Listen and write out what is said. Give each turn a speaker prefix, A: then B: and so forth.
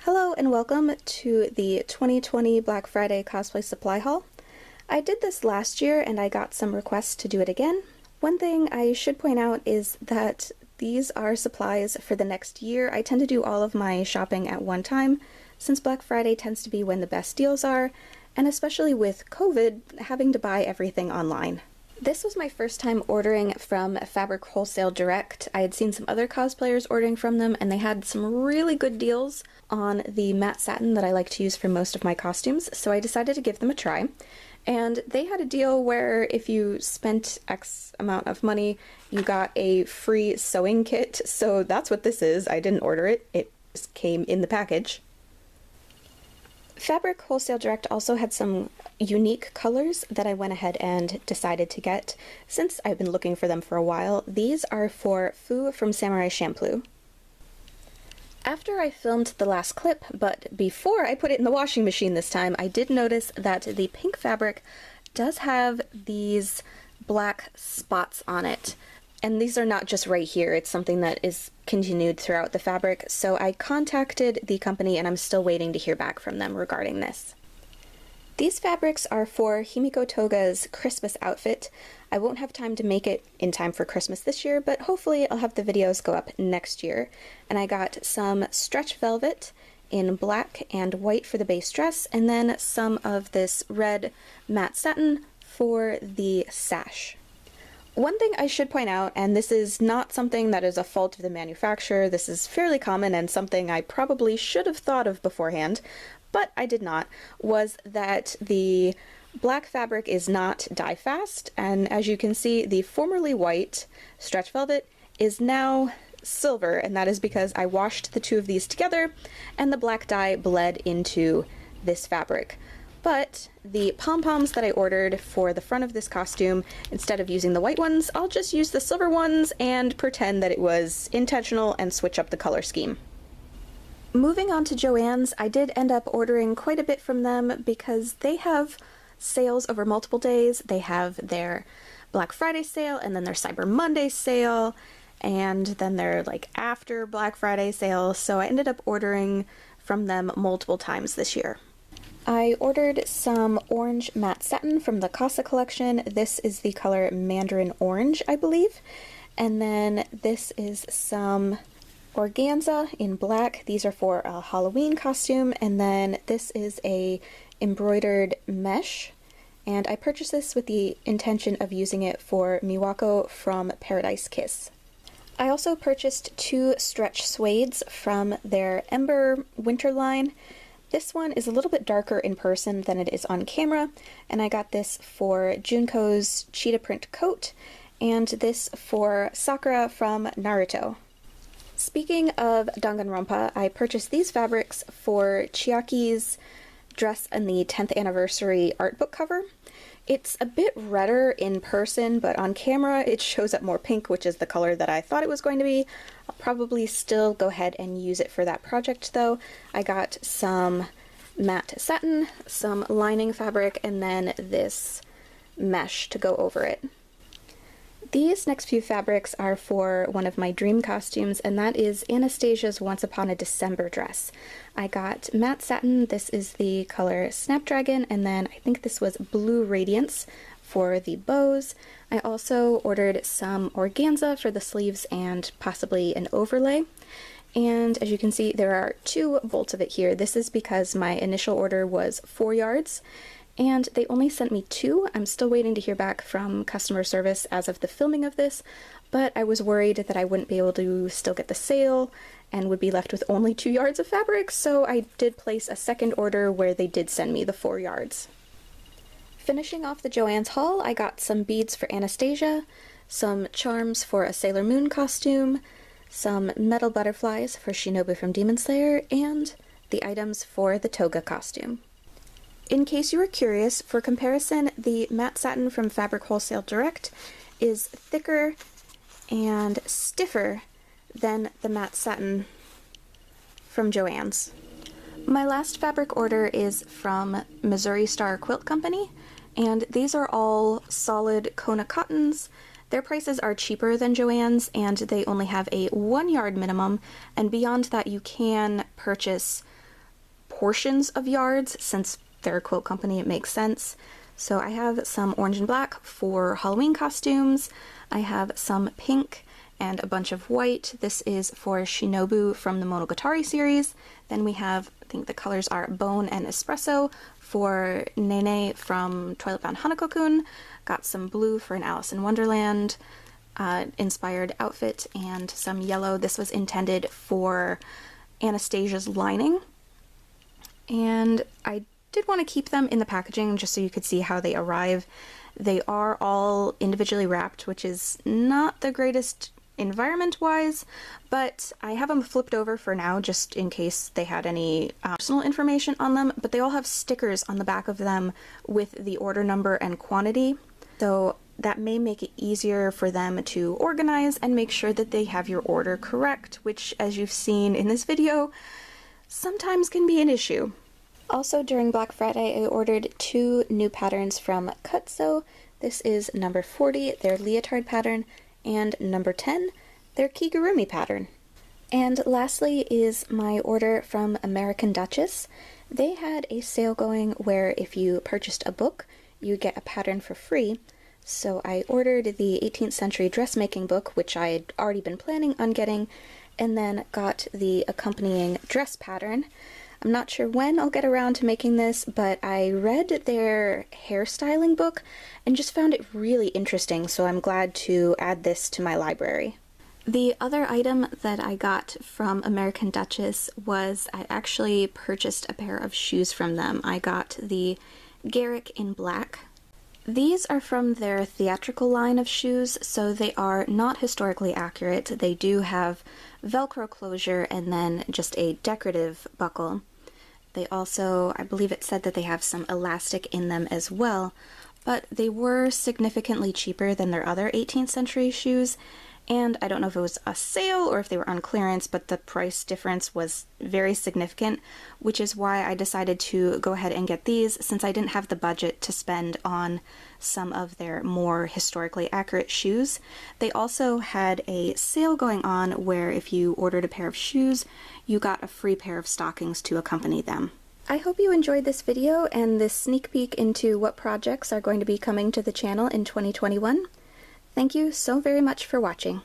A: Hello and welcome to the 2020 Black Friday Cosplay Supply Haul. I did this last year and I got some requests to do it again. One thing I should point out is that these are supplies for the next year. I tend to do all of my shopping at one time, since Black Friday tends to be when the best deals are, and especially with COVID, having to buy everything online. This was my first time ordering from Fabric Wholesale Direct. I had seen some other cosplayers ordering from them and they had some really good deals on the matte satin that I like to use for most of my costumes, so I decided to give them a try. And they had a deal where if you spent X amount of money, you got a free sewing kit, so that's what this is. I didn't order it, it just came in the package. Fabric Wholesale Direct also had some unique colors that I went ahead and decided to get since I've been looking for them for a while. These are for Fu from Samurai Champloo. After I filmed the last clip, but before I put it in the washing machine this time, I did notice that the pink fabric does have these black spots on it. And these are not just right here, it's something that is continued throughout the fabric, so I contacted the company and I'm still waiting to hear back from them regarding this. These fabrics are for Himiko Toga's Christmas outfit. I won't have time to make it in time for Christmas this year, but hopefully I'll have the videos go up next year. And I got some stretch velvet in black and white for the base dress, and then some of this red matte satin for the sash. One thing I should point out, and this is not something that is a fault of the manufacturer, this is fairly common and something I probably should have thought of beforehand, but I did not, was that the black fabric is not dye fast, and as you can see, the formerly white stretch velvet is now silver, and that is because I washed the two of these together and the black dye bled into this fabric. But the pom-poms that I ordered for the front of this costume, instead of using the white ones, I'll just use the silver ones and pretend that it was intentional and switch up the color scheme. Moving on to Joann's, I did end up ordering quite a bit from them because they have sales over multiple days. They have their Black Friday sale and then their Cyber Monday sale and then their after Black Friday sale, so I ended up ordering from them multiple times this year. I ordered some orange matte satin from the Casa collection. This is the color Mandarin Orange, I believe. And then this is some organza in black. These are for a Halloween costume. And then this is a embroidered mesh. And I purchased this with the intention of using it for Miwako from Paradise Kiss. I also purchased two stretch suedes from their Ember winter line. This one is a little bit darker in person than it is on camera, and I got this for Junko's cheetah print coat, and this for Sakura from Naruto. Speaking of Danganronpa, I purchased these fabrics for Chiaki's dress in the 10th anniversary art book cover. It's a bit redder in person, but on camera it shows up more pink, which is the color that I thought it was going to be. I'll probably still go ahead and use it for that project though. I got some matte satin, some lining fabric, and then this mesh to go over it. These next few fabrics are for one of my dream costumes, and that is Anastasia's Once Upon a December dress. I got matte satin, this is the color Snapdragon, and then I think this was Blue Radiance for the bows. I also ordered some organza for the sleeves and possibly an overlay. And as you can see, there are two bolts of it here. This is because my initial order was 4 yards, and they only sent me 2. I'm still waiting to hear back from customer service as of the filming of this, but I was worried that I wouldn't be able to still get the sale and would be left with only 2 yards of fabric, so I did place a second order where they did send me the 4 yards. Finishing off the Joann's haul, I got some beads for Anastasia, some charms for a Sailor Moon costume, some metal butterflies for Shinobu from Demon Slayer, and the items for the Toga costume. In case you were curious, for comparison, the matte satin from Fabric Wholesale Direct is thicker and stiffer than the matte satin from Joann's. My last fabric order is from Missouri Star Quilt Company, and these are all solid Kona cottons. Their prices are cheaper than Joann's, and they only have a 1 yard minimum, and beyond that you can purchase portions of yards. Since they're a quilt company, it makes sense. So I have some orange and black for Halloween costumes. I have some pink and a bunch of white. This is for Shinobu from the Monogatari series. Then we have, I think the colors are Bone and Espresso for Nene from Toilet Bound Hanako-kun. Got some blue for an Alice in Wonderland inspired outfit, and some yellow. This was intended for Anastasia's lining. And I did want to keep them in the packaging just so you could see how they arrive. They are all individually wrapped, which is not the greatest environment-wise, but I have them flipped over for now just in case they had any personal information on them, but they all have stickers on the back of them with the order number and quantity, so that may make it easier for them to organize and make sure that they have your order correct, which, as you've seen in this video, sometimes can be an issue. Also, during Black Friday, I ordered 2 new patterns from Cutso. This is number 40, their leotard pattern, and number 10, their Kigurumi pattern. And lastly is my order from American Duchess. They had a sale going where if you purchased a book, you get a pattern for free. So I ordered the 18th century dressmaking book, which I had already been planning on getting, and then got the accompanying dress pattern. I'm not sure when I'll get around to making this, but I read their hairstyling book and just found it really interesting, so I'm glad to add this to my library. The other item that I got from American Duchess was I actually purchased a pair of shoes from them. I got the Garrick in black. These are from their theatrical line of shoes, so they are not historically accurate. They do have Velcro closure and then just a decorative buckle. They also, I believe it said that they have some elastic in them as well, but they were significantly cheaper than their other 18th century shoes, and I don't know if it was a sale or if they were on clearance, but the price difference was very significant, which is why I decided to go ahead and get these, since I didn't have the budget to spend on some of their more historically accurate shoes. They also had a sale going on where if you ordered a pair of shoes, you got a free pair of stockings to accompany them. I hope you enjoyed this video and this sneak peek into what projects are going to be coming to the channel in 2021. Thank you so very much for watching.